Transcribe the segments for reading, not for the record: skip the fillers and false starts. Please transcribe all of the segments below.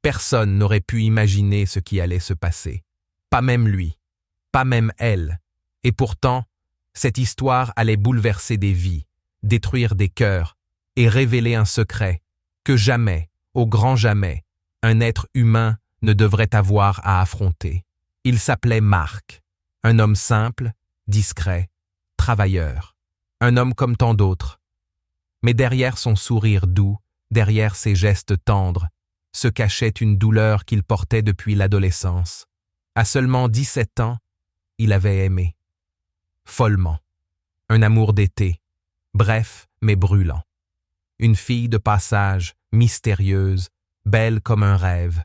Personne n'aurait pu imaginer ce qui allait se passer. Pas même lui, pas même elle. Et pourtant, cette histoire allait bouleverser des vies, détruire des cœurs et révéler un secret que jamais, au grand jamais, un être humain ne devrait avoir à affronter. Il s'appelait Marc, un homme simple, discret, travailleur, un homme comme tant d'autres. Mais derrière son sourire doux, derrière ses gestes tendres, se cachait une douleur qu'il portait depuis l'adolescence. À seulement 17 ans, il avait aimé. Follement. Un amour d'été, bref mais brûlant. Une fille de passage, mystérieuse, belle comme un rêve,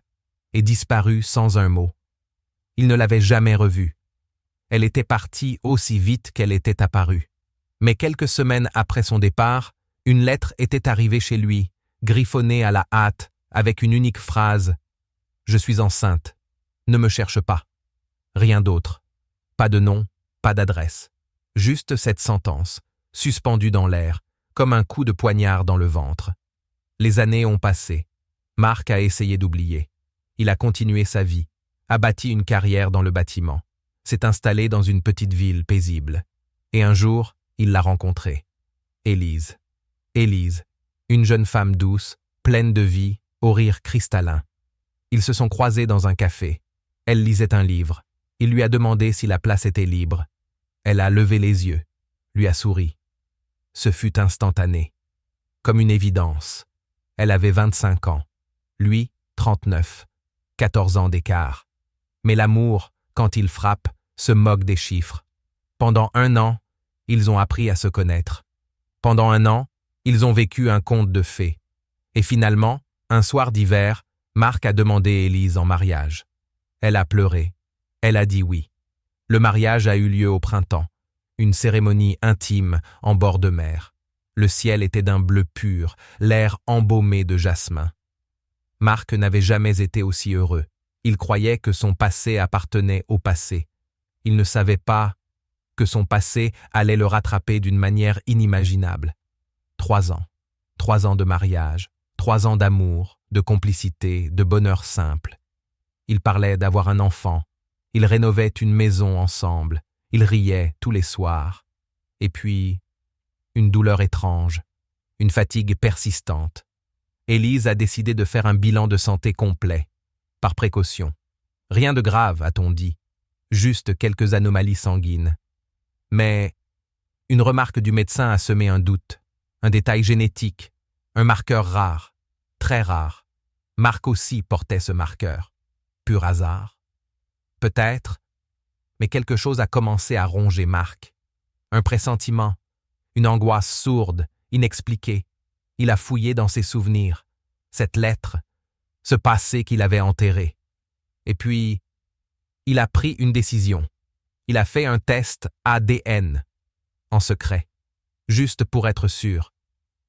et disparue sans un mot. Il ne l'avait jamais revue. Elle était partie aussi vite qu'elle était apparue. Mais quelques semaines après son départ, une lettre était arrivée chez lui, griffonnée à la hâte, avec une unique phrase « Je suis enceinte. Ne me cherche pas. » Rien d'autre. Pas de nom, pas d'adresse. Juste cette sentence, suspendue dans l'air, comme un coup de poignard dans le ventre. Les années ont passé. Marc a essayé d'oublier. Il a continué sa vie, a bâti une carrière dans le bâtiment, s'est installé dans une petite ville paisible. Et un jour, il l'a rencontrée. Élise. Élise, une jeune femme douce, pleine de vie, au rire cristallin. Ils se sont croisés dans un café. Elle lisait un livre. Il lui a demandé si la place était libre. Elle a levé les yeux, lui a souri. Ce fut instantané. Comme une évidence. Elle avait 25 ans. Lui, 39. 14 ans d'écart. Mais l'amour, quand il frappe, se moque des chiffres. Pendant 1 an, ils ont appris à se connaître. Pendant 1 an, ils ont vécu un conte de fées. Et finalement, un soir d'hiver, Marc a demandé Élise en mariage. Elle a pleuré. Elle a dit oui. Le mariage a eu lieu au printemps. Une cérémonie intime en bord de mer. Le ciel était d'un bleu pur, l'air embaumé de jasmin. Marc n'avait jamais été aussi heureux. Il croyait que son passé appartenait au passé. Il ne savait pas que son passé allait le rattraper d'une manière inimaginable. 3 ans. 3 ans de mariage. 3 ans d'amour, de complicité, de bonheur simple. Ils parlaient d'avoir un enfant. Ils rénovaient une maison ensemble. Ils riaient tous les soirs. Et puis, une douleur étrange, une fatigue persistante. Élise a décidé de faire un bilan de santé complet, par précaution. Rien de grave, a-t-on dit, juste quelques anomalies sanguines. Mais une remarque du médecin a semé un doute, un détail génétique, un marqueur rare, très rare. Marc aussi portait ce marqueur. Pur hasard? Peut-être, mais quelque chose a commencé à ronger Marc. Un pressentiment, une angoisse sourde, inexpliquée. Il a fouillé dans ses souvenirs, cette lettre, ce passé qu'il avait enterré. Et puis, il a pris une décision. Il a fait un test ADN, en secret, juste pour être sûr.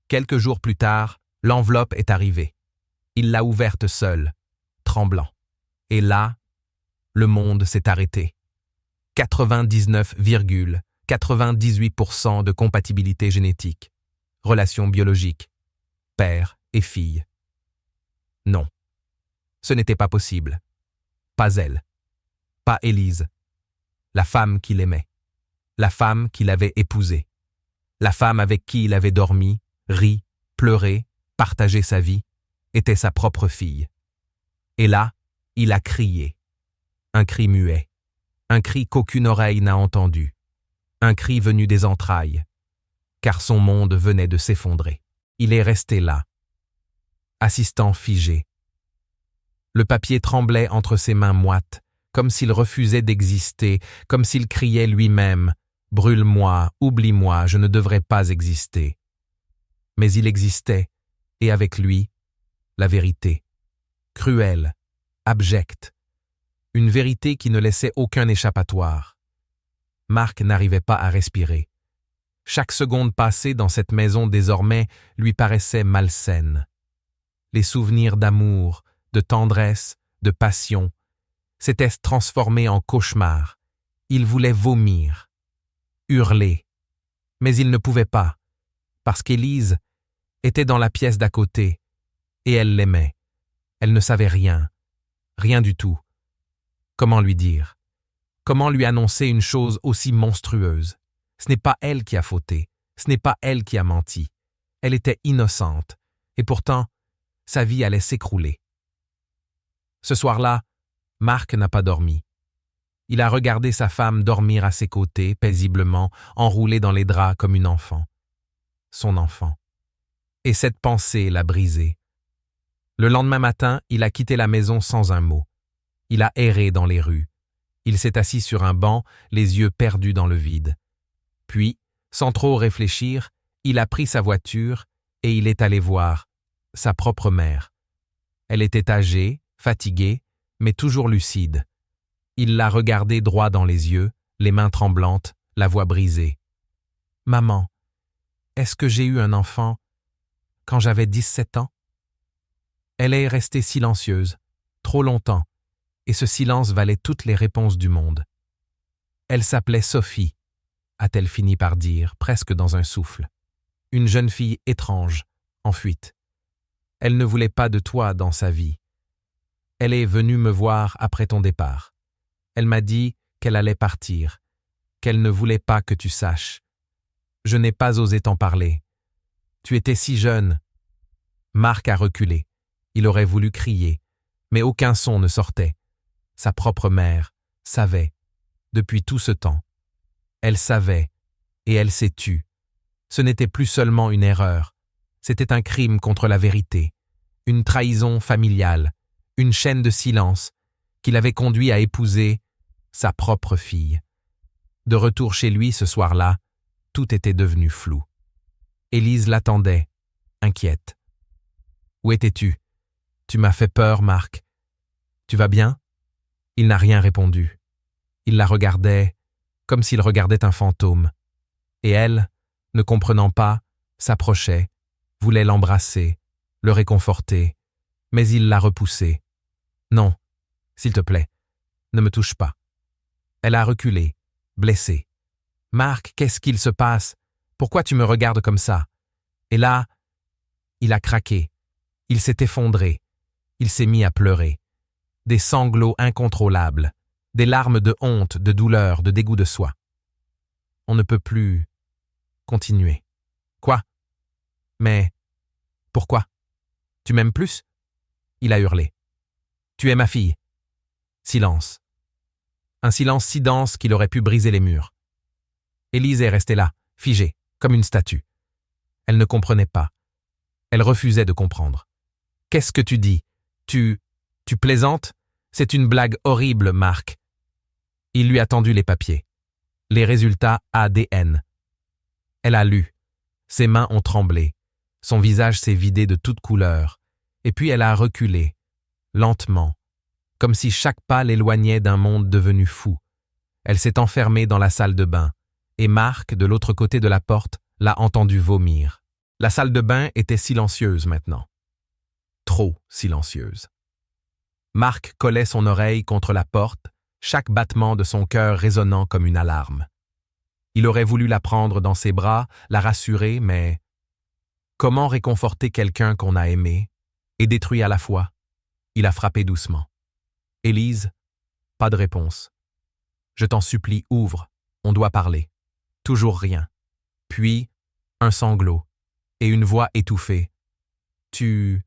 Quelques jours plus tard, l'enveloppe est arrivée. Il l'a ouverte seul, tremblant. Et là, le monde s'est arrêté. 99,98% de compatibilité génétique. Relation biologique. Père et fille. Non. Ce n'était pas possible. Pas elle. Pas Élise. La femme qu'il aimait. La femme qu'il avait épousée. La femme avec qui il avait dormi, ri, pleuré, partagé sa vie, était sa propre fille. Et là, il a crié. Un cri muet. Un cri qu'aucune oreille n'a entendu. Un cri venu des entrailles. Car son monde venait de s'effondrer. Il est resté là, assistant figé. Le papier tremblait entre ses mains moites, comme s'il refusait d'exister, comme s'il criait lui-même « Brûle-moi, oublie-moi, je ne devrais pas exister ». Mais il existait, et avec lui, la vérité. Cruelle, abjecte. Une vérité qui ne laissait aucun échappatoire. Marc n'arrivait pas à respirer. Chaque seconde passée dans cette maison désormais lui paraissait malsaine. Les souvenirs d'amour, de tendresse, de passion, s'étaient transformés en cauchemars. Il voulait vomir, hurler. Mais il ne pouvait pas, parce qu'Élise était dans la pièce d'à côté, et elle l'aimait. Elle ne savait rien, rien du tout. Comment lui dire? Comment lui annoncer une chose aussi monstrueuse? Ce n'est pas elle qui a fauté, ce n'est pas elle qui a menti. Elle était innocente, et pourtant, sa vie allait s'écrouler. Ce soir-là, Marc n'a pas dormi. Il a regardé sa femme dormir à ses côtés, paisiblement, enroulée dans les draps comme une enfant. Son enfant. Et cette pensée l'a brisé. Le lendemain matin, il a quitté la maison sans un mot. Il a erré dans les rues. Il s'est assis sur un banc, les yeux perdus dans le vide. Puis, sans trop réfléchir, il a pris sa voiture et il est allé voir sa propre mère. Elle était âgée, fatiguée, mais toujours lucide. Il l'a regardée droit dans les yeux, les mains tremblantes, la voix brisée. « Maman, est-ce que j'ai eu un enfant quand j'avais 17 ans ?» Elle est restée silencieuse, trop longtemps, et ce silence valait toutes les réponses du monde. Elle s'appelait Sophie, a-t-elle fini par dire, presque dans un souffle. Une jeune fille étrange, en fuite. Elle ne voulait pas de toi dans sa vie. Elle est venue me voir après ton départ. Elle m'a dit qu'elle allait partir, qu'elle ne voulait pas que tu saches. Je n'ai pas osé t'en parler. Tu étais si jeune. Marc a reculé. Il aurait voulu crier, mais aucun son ne sortait. Sa propre mère savait, depuis tout ce temps. Elle savait, et elle s'est tue. Ce n'était plus seulement une erreur, c'était un crime contre la vérité, une trahison familiale, une chaîne de silence qui l'avait conduit à épouser sa propre fille. De retour chez lui ce soir-là, tout était devenu flou. Élise l'attendait, inquiète. « Où étais-tu? Tu m'as fait peur, Marc. Tu vas bien ?» Il n'a rien répondu. Il la regardait comme s'il regardait un fantôme. Et elle, ne comprenant pas, s'approchait, voulait l'embrasser, le réconforter, mais il l'a repoussée. « Non, s'il te plaît, ne me touche pas. » Elle a reculé, blessée. « Marc, qu'est-ce qu'il se passe? Pourquoi tu me regardes comme ça? » Et là, il a craqué. Il s'est effondré. Il s'est mis à pleurer. Des sanglots incontrôlables, des larmes de honte, de douleur, de dégoût de soi. On ne peut plus continuer. Quoi? Mais pourquoi? Tu m'aimes plus? Il a hurlé. Tu es ma fille. Silence. Un silence si dense qu'il aurait pu briser les murs. Élise est restée là, figée, comme une statue. Elle ne comprenait pas. Elle refusait de comprendre. Qu'est-ce que tu dis? Tu plaisantes? C'est une blague horrible, Marc. Il lui a tendu les papiers. Les résultats ADN. Elle a lu. Ses mains ont tremblé. Son visage s'est vidé de toute couleur. Et puis elle a reculé, lentement, comme si chaque pas l'éloignait d'un monde devenu fou. Elle s'est enfermée dans la salle de bain, et Marc, de l'autre côté de la porte, l'a entendu vomir. La salle de bain était silencieuse maintenant. Trop silencieuse. Marc collait son oreille contre la porte, chaque battement de son cœur résonnant comme une alarme. Il aurait voulu la prendre dans ses bras, la rassurer, mais comment réconforter quelqu'un qu'on a aimé et détruit à la fois? Il a frappé doucement. Élise, pas de réponse. Je t'en supplie, ouvre, on doit parler. Toujours rien. Puis, un sanglot et une voix étouffée. Tu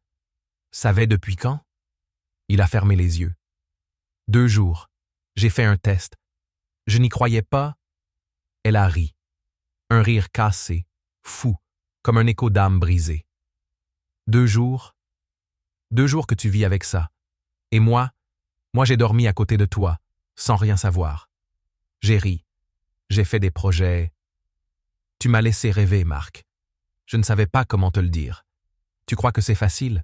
savais depuis quand? Il a fermé les yeux. 2 jours. J'ai fait un test. Je n'y croyais pas. Elle a ri. Un rire cassé, fou, comme un écho d'âme brisée. 2 jours. 2 jours que tu vis avec ça. Et moi j'ai dormi à côté de toi, sans rien savoir. J'ai ri. J'ai fait des projets. Tu m'as laissé rêver, Marc. Je ne savais pas comment te le dire. Tu crois que c'est facile?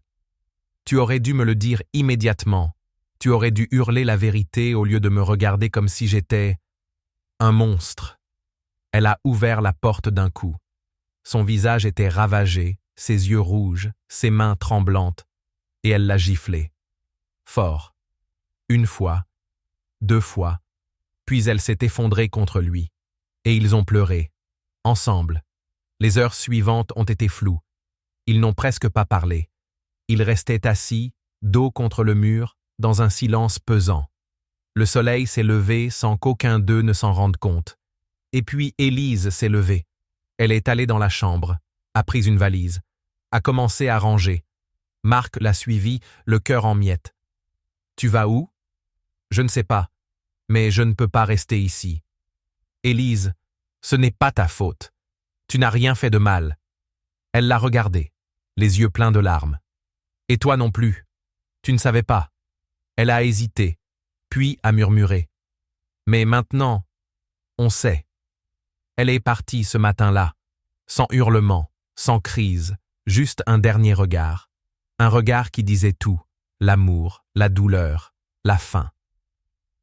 Tu aurais dû me le dire immédiatement. Tu aurais dû hurler la vérité au lieu de me regarder comme si j'étais un monstre. Elle a ouvert la porte d'un coup. Son visage était ravagé, ses yeux rouges, ses mains tremblantes, et elle l'a giflé. Fort. 1 fois, 2 fois, puis elle s'est effondrée contre lui, et ils ont pleuré, ensemble. Les heures suivantes ont été floues. Ils n'ont presque pas parlé. Ils restaient assis, dos contre le mur, dans un silence pesant. Le soleil s'est levé sans qu'aucun d'eux ne s'en rende compte. Et puis Élise s'est levée. Elle est allée dans la chambre, a pris une valise, a commencé à ranger. Marc l'a suivie, le cœur en miettes. « Tu vas où ?»« Je ne sais pas, mais je ne peux pas rester ici. »« Élise, ce n'est pas ta faute. Tu n'as rien fait de mal. » Elle l'a regardé, les yeux pleins de larmes. « Et toi non plus. Tu ne savais pas. » Elle a hésité, puis a murmuré. « Mais maintenant, on sait. » Elle est partie ce matin-là, sans hurlement, sans crise, juste un dernier regard. Un regard qui disait tout, l'amour, la douleur, la faim.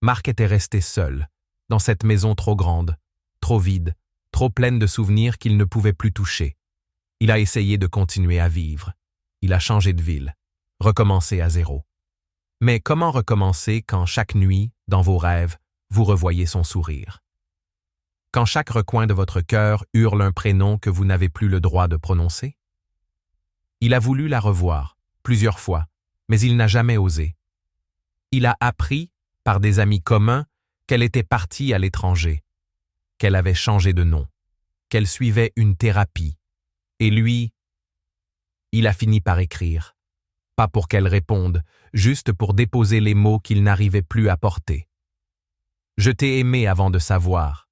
Marc était resté seul, dans cette maison trop grande, trop vide, trop pleine de souvenirs qu'il ne pouvait plus toucher. Il a essayé de continuer à vivre. Il a changé de ville, recommencé à zéro. Mais comment recommencer quand chaque nuit, dans vos rêves, vous revoyez son sourire? Quand chaque recoin de votre cœur hurle un prénom que vous n'avez plus le droit de prononcer? Il a voulu la revoir, plusieurs fois, mais il n'a jamais osé. Il a appris, par des amis communs, qu'elle était partie à l'étranger, qu'elle avait changé de nom, qu'elle suivait une thérapie. Et lui, il a fini par écrire, pas pour qu'elle réponde, juste pour déposer les mots qu'il n'arrivait plus à porter. « Je t'ai aimé avant de savoir,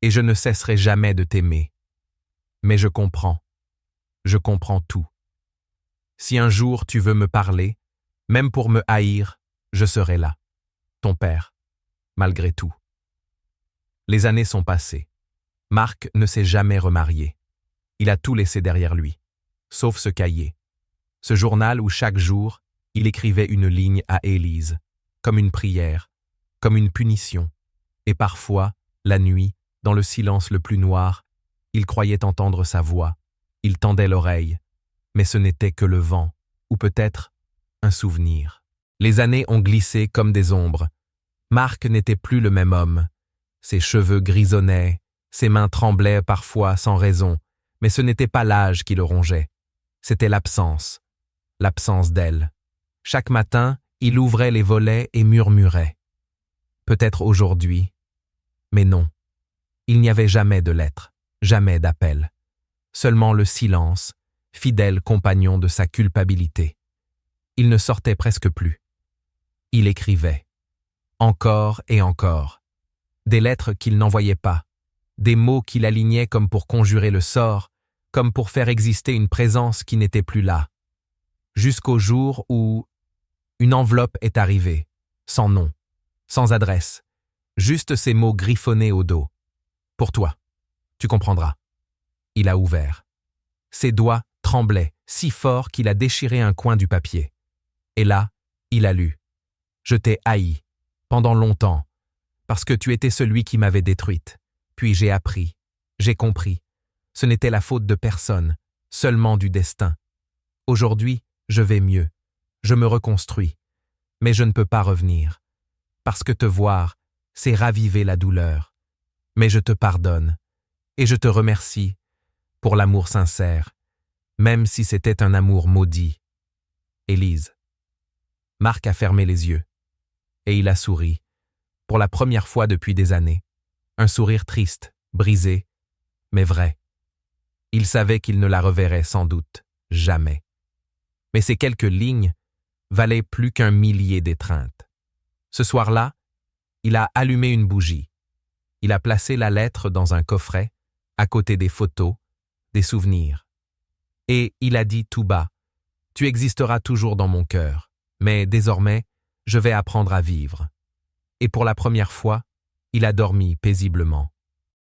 et je ne cesserai jamais de t'aimer. Mais je comprends tout. Si un jour tu veux me parler, même pour me haïr, je serai là, ton père, malgré tout. » Les années sont passées. Marc ne s'est jamais remarié. Il a tout laissé derrière lui, sauf ce cahier. Ce journal où chaque jour, il écrivait une ligne à Élise, comme une prière, comme une punition. Et parfois, la nuit, dans le silence le plus noir, il croyait entendre sa voix. Il tendait l'oreille, mais ce n'était que le vent, ou peut-être un souvenir. Les années ont glissé comme des ombres. Marc n'était plus le même homme. Ses cheveux grisonnaient, ses mains tremblaient parfois sans raison, mais ce n'était pas l'âge qui le rongeait. C'était l'absence d'elle. Chaque matin, il ouvrait les volets et murmurait. Peut-être aujourd'hui, mais non. Il n'y avait jamais de lettres, jamais d'appel. Seulement le silence, fidèle compagnon de sa culpabilité. Il ne sortait presque plus. Il écrivait. Encore et encore. Des lettres qu'il n'envoyait pas. Des mots qu'il alignait comme pour conjurer le sort, comme pour faire exister une présence qui n'était plus là. Jusqu'au jour où une enveloppe est arrivée, sans nom, sans adresse, juste ces mots griffonnés au dos. Pour toi, tu comprendras. Il a ouvert. Ses doigts tremblaient si fort qu'il a déchiré un coin du papier. Et là, il a lu. Je t'ai haï, pendant longtemps, parce que tu étais celui qui m'avait détruite. Puis j'ai appris, j'ai compris. Ce n'était la faute de personne, seulement du destin. Aujourd'hui, je vais mieux. Je me reconstruis. Mais je ne peux pas revenir. Parce que te voir, c'est raviver la douleur. Mais je te pardonne. Et je te remercie pour l'amour sincère, même si c'était un amour maudit. Élise. Marc a fermé les yeux. Et il a souri, pour la première fois depuis des années. Un sourire triste, brisé, mais vrai. Il savait qu'il ne la reverrait sans doute jamais. Mais ces quelques lignes valaient plus qu'un millier d'étreintes. Ce soir-là, il a allumé une bougie. Il a placé la lettre dans un coffret, à côté des photos, des souvenirs. Et il a dit tout bas, « Tu existeras toujours dans mon cœur, mais désormais, je vais apprendre à vivre. » Et pour la première fois, il a dormi paisiblement.